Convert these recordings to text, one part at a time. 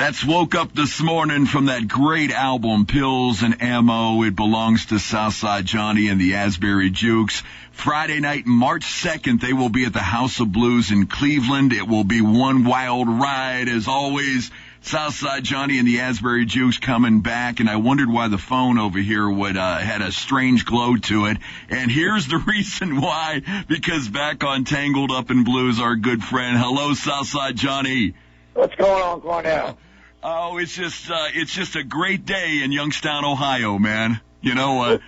That's Woke Up This Morning from that great album, Pills and Ammo. It belongs to Southside Johnny and the Asbury Jukes. Friday night, March 2nd, they will be at the House of Blues in Cleveland. It will be one wild ride, as always. Southside Johnny and the Asbury Jukes coming back, and I wondered why the phone over here had a strange glow to it. And here's the reason why, because back on Tangled Up in Blues, our good friend. Hello, Southside Johnny. What's going on, Cornel? Oh, it's just a great day in Youngstown, Ohio, man. You know,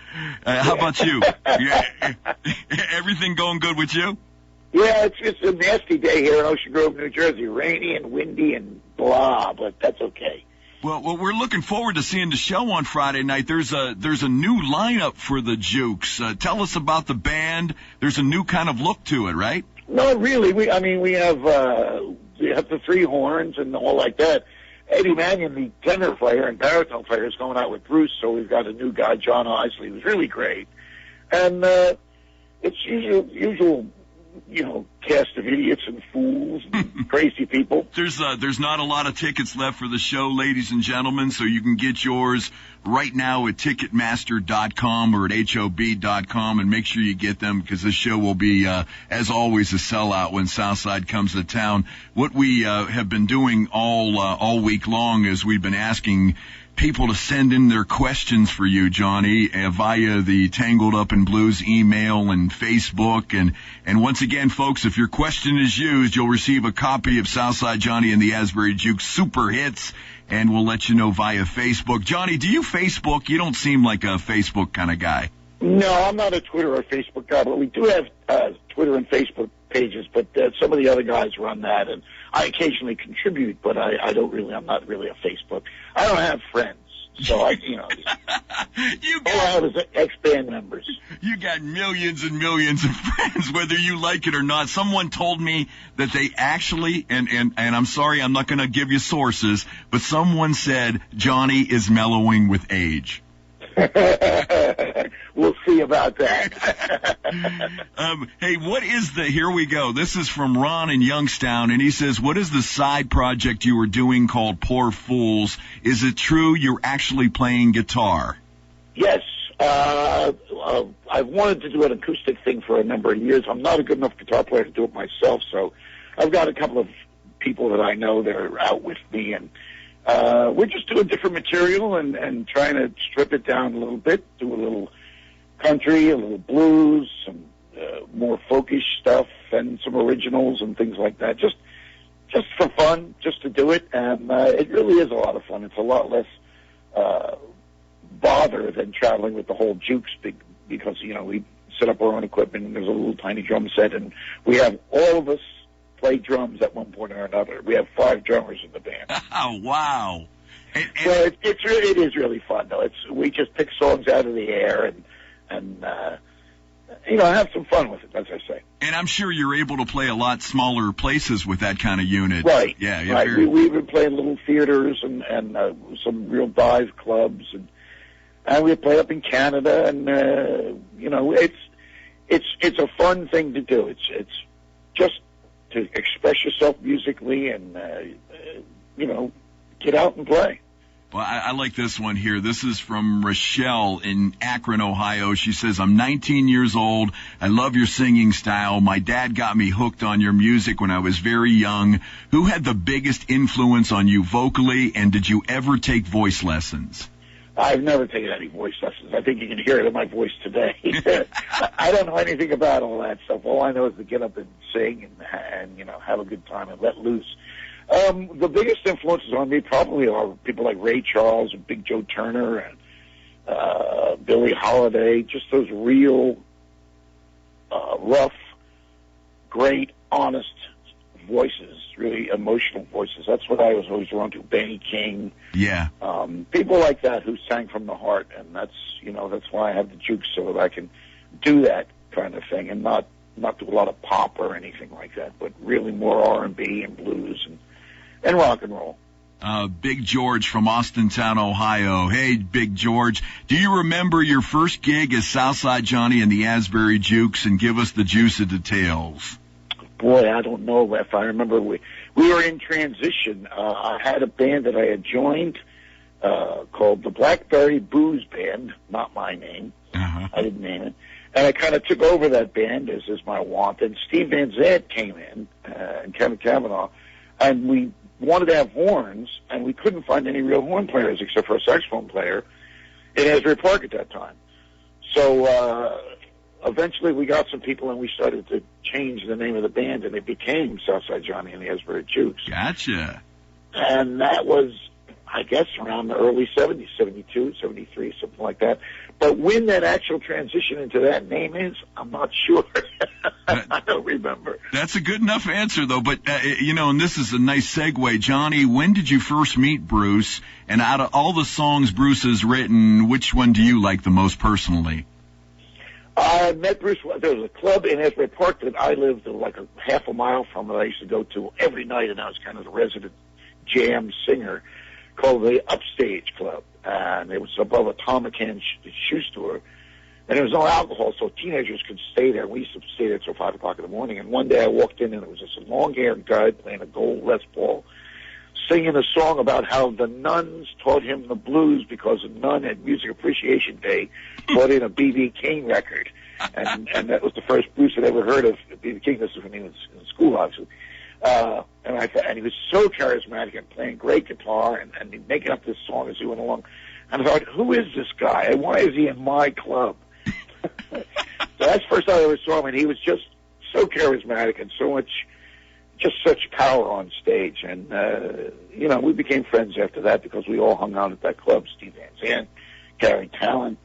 how about you? Yeah, everything going good with you? Yeah, it's a nasty day here in Ocean Grove, New Jersey. Rainy and windy and blah, but that's okay. Well, we're looking forward to seeing the show on Friday night. There's a new lineup for the Jukes. Tell us about the band. There's a new kind of look to it, right? No, really. We have the three horns and all like that. Eddie Mannion, the tenor player and baritone player, is going out with Bruce, so we've got a new guy, John Isley, who's really great. And it's usual, cast of idiots and fools and crazy people. There's not a lot of tickets left for the show, ladies and gentlemen, so you can get yours right now at Ticketmaster.com or at HOB.com, and make sure you get them, because this show will be, as always, a sellout when Southside comes to town. What we have been doing all week long is we've been asking people to send in their questions for you, Johnny, via the Tangled Up in Blues email and Facebook. And once again, folks, if your question is used, you'll receive a copy of Southside Johnny and the Asbury Jukes Super Hits, and we'll let you know via Facebook. Johnny, do you Facebook? You don't seem like a Facebook kind of guy. No, I'm not a Twitter or Facebook guy, but we do have Twitter and Facebook pages, but some of the other guys run that, and I occasionally contribute, but I'm not really a Facebook. I don't have friends, so all I have is ex-band members. You got millions and millions of friends, whether you like it or not. Someone told me that they actually, and I'm sorry, I'm not going to give you sources, but someone said Johnny is mellowing with age. We'll see about that. Hey, here we go. This is from Ron in Youngstown, and he says, what is the side project you were doing called Poor Fools? Is it true you're actually playing guitar? Yes. I've wanted to do an acoustic thing for a number of years. I'm not a good enough guitar player to do it myself, so I've got a couple of people that I know that are out with me, and we're just doing different material and trying to strip it down a little bit, do a little country, a little blues, some more folkish stuff, and some originals and things like that. Just for fun, just to do it, and it really is a lot of fun. It's a lot less bother than traveling with the whole Jukes, because we set up our own equipment, and there's a little tiny drum set, and we have all of us play drums at one point or another. We have 5 drummers in the band. Oh, wow. So it is really fun, though. We just pick songs out of the air and have some fun with it, as I say. And I'm sure you're able to play a lot smaller places with that kind of unit. Right. Yeah. Right. We've been playing little theaters and some real dive clubs, and we play up in Canada, and it's a fun thing to do. It's just to express yourself musically and get out and play. Well, I like this one here. This is from Rochelle in Akron, Ohio. She says, I'm 19 years old. I love your singing style. My dad got me hooked on your music when I was very young. Who had the biggest influence on you vocally, and did you ever take voice lessons? I've never taken any voice lessons. I think you can hear it in my voice today. I don't know anything about all that stuff. All I know is to get up and sing and have a good time and let loose. The biggest influences on me probably are people like Ray Charles and Big Joe Turner and Billie Holiday, just those real rough, great, honest voices, really emotional voices. That's what I was always drawn to. Benny King. Yeah. People like that who sang from the heart, and that's why I have the Jukes, so that I can do that kind of thing and not do a lot of pop or anything like that, but really more R&B and blues and rock and roll. Big George from Austintown, Ohio. Hey, Big George, do you remember your first gig as Southside Johnny and the Asbury Jukes, and give us the juice of details? boy, I don't know if I remember. We were in transition. I had a band that I had joined called the Blackberry Booze Band, not my name. Uh-huh. I didn't name it. And I kind of took over that band, as is my wont. And Steve Van Zandt came in, and Kevin Cavanaugh, and we wanted to have horns, and we couldn't find any real horn players except for a saxophone player in Asbury Park at that time. So eventually we got some people, and we started to change the name of the band, and it became Southside Johnny and the Asbury Jukes. Gotcha. And that was, I guess, around the early 70s, 72, 73, something like that. But when that actual transition into that name is, I'm not sure. I don't remember. That's a good enough answer, though. But, and this is a nice segue. Johnny, when did you first meet Bruce? And out of all the songs Bruce has written, which one do you like the most personally? I met Bruce. There was a club in Asbury Park that I lived like a half a mile from that I used to go to every night, and I was kind of the resident jam singer, called the Upstage Club. And it was above a Tom McCann shoe store. And there was no alcohol, so teenagers could stay there. We used to stay there till 5 o'clock in the morning. And one day I walked in, and it was this long-haired guy playing a gold Les Paul, singing a song about how the nuns taught him the blues because a nun at Music Appreciation Day brought in a B.B. King record. And that was the first Bruce had ever heard of B.B. King. This was when he was in school, obviously. And he was so charismatic and playing great guitar and making up this song as he went along. And I thought, who is this guy? And why is he in my club? So that's the first time I ever saw him, and he was just so charismatic and just such power on stage. And, we became friends after that because we all hung out at that club. Steve Van Zandt, Gary Talent,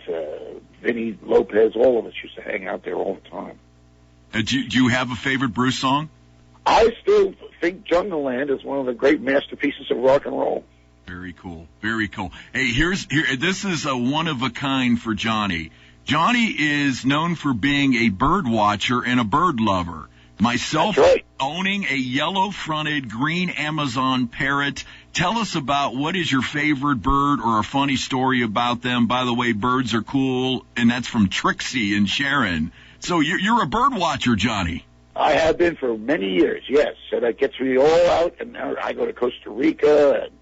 Vinny Lopez, all of us used to hang out there all the time. Do you have a favorite Bruce song? I still think Jungle Land is one of the great masterpieces of rock and roll. Very cool. Very cool. Hey, this is a one of a kind for Johnny. Johnny is known for being a bird watcher and a bird lover. Myself, that's right, owning a yellow-fronted green Amazon parrot. Tell us about what is your favorite bird or a funny story about them. By the way, birds are cool, and that's from Trixie and Sharon. So you're a bird watcher, Johnny. I have been for many years, yes. And that gets me all out, and now I go to Costa Rica and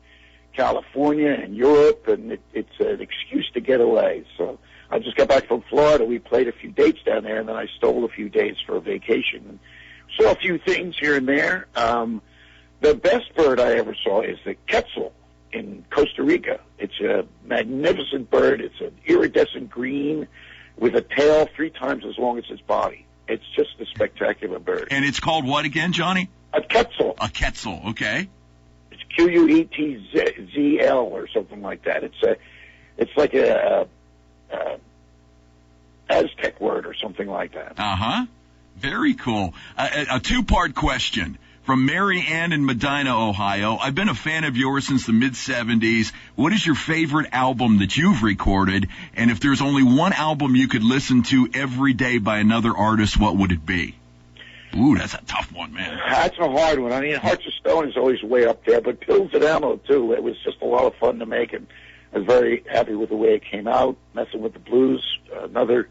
California and Europe, and it's an excuse to get away. So I just got back from Florida. We played a few dates down there, and then I stole a few days for a vacation and saw a few things here and there. The best bird I ever saw is the quetzal in Costa Rica. It's a magnificent bird. It's an iridescent green with a tail 3 times as long as its body. It's just a spectacular bird. And it's called what again, Johnny? A quetzal. A quetzal, okay. It's Quetzl or something like that. It's like a Aztec word or something like that. Uh-huh. Very cool. A 2-part question from Mary Ann in Medina, Ohio. I've been a fan of yours since the mid-'70s. What is your favorite album that you've recorded? And if there's only one album you could listen to every day by another artist, what would it be? Ooh, that's a tough one, man. That's a hard one. I mean, Hearts of Stone is always way up there, but Pills and Ammo, too. It was just a lot of fun to make, and I was very happy with the way it came out. Messing with the Blues, another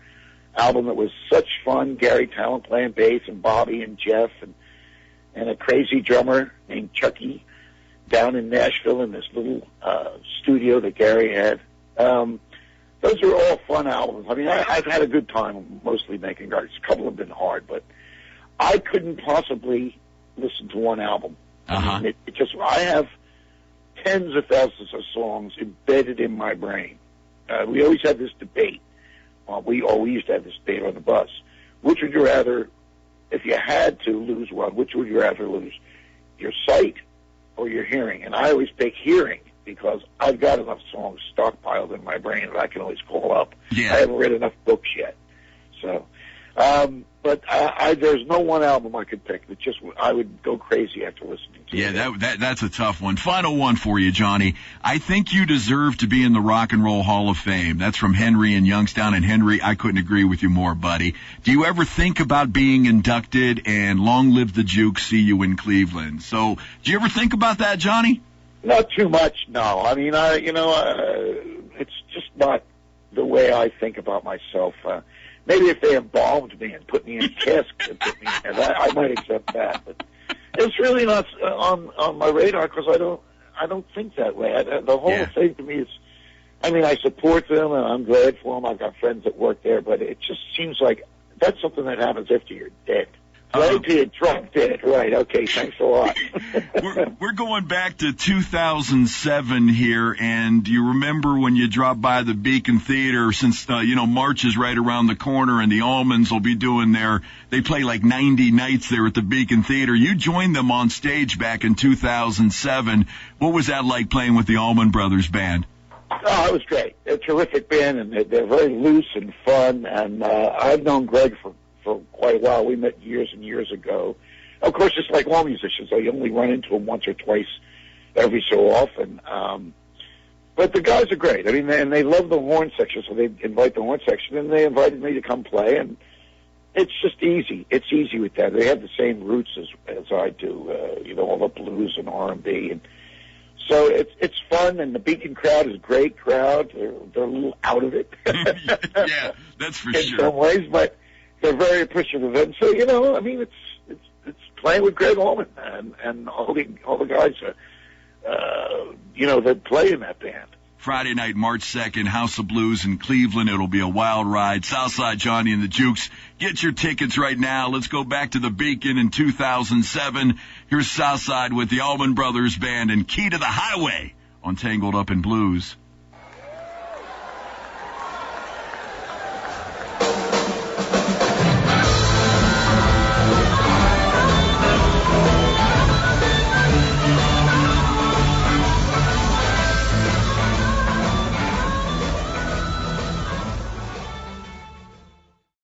album that was such fun. Gary Talent playing bass, and Bobby and Jeff, and a crazy drummer named Chucky down in Nashville in this little studio that Gary had. Those are all fun albums. I mean, I've had a good time mostly making records. A couple have been hard, but I couldn't possibly listen to one album. Uh-huh. I mean, I have tens of thousands of songs embedded in my brain. We always had this debate. We used to have this debate on the bus. Which would you rather, if you had to lose one, which would you rather lose? Your sight or your hearing? And I always pick hearing because I've got enough songs stockpiled in my brain that I can always call up. Yeah. I haven't read enough books yet. So, but there's no one album I could pick that I would go crazy after listening to. Yeah, that's a tough one. Final one for you, Johnny. I think you deserve to be in the Rock and Roll Hall of Fame. That's from Henry in Youngstown. And Henry, I couldn't agree with you more, buddy. Do you ever think about being inducted? And long live the Juke, see you in Cleveland. So, do you ever think about that, Johnny? Not too much, no. I mean, it's just not the way I think about myself. Maybe if they embalmed me and put me in a casket and put me in there, I might accept that. But it's really not on my radar because I don't think that way. The whole thing to me is, I mean, I support them and I'm glad for them. I've got friends that work there, but it just seems like that's something that happens after you're dead. Right to your drunk dead. Right. Okay. Thanks a lot. we're going back to 2007 here, and you remember when you dropped by the Beacon Theater, since March is right around the corner, and the Allmans will be doing they play like 90 nights there at the Beacon Theater. You joined them on stage back in 2007. What was that like playing with the Allman Brothers Band? Oh, it was great. They're a terrific band, and they're very loose and fun. And I've known Greg for quite a while. We met years and years ago. Of course, just like all musicians, I only run into them once or twice every so often. But the guys are great. I mean, and they love the horn section, so they invite the horn section, and they invited me to come play. And it's just easy. It's easy with that. They have the same roots as I do, all the blues and R&B. And so it's fun, and the Beacon crowd is a great crowd. They're a little out of it. Yeah, that's for sure. In some ways, but they're very appreciative of it. And so, I mean, it's playing with Greg Allman and all the guys that play in that band. Friday night, March 2nd, House of Blues in Cleveland. It'll be a wild ride. Southside Johnny and the Jukes. Get your tickets right now. Let's go back to the Beacon in 2007. Here's Southside with the Allman Brothers Band and Key to the Highway on Tangled Up in Blues.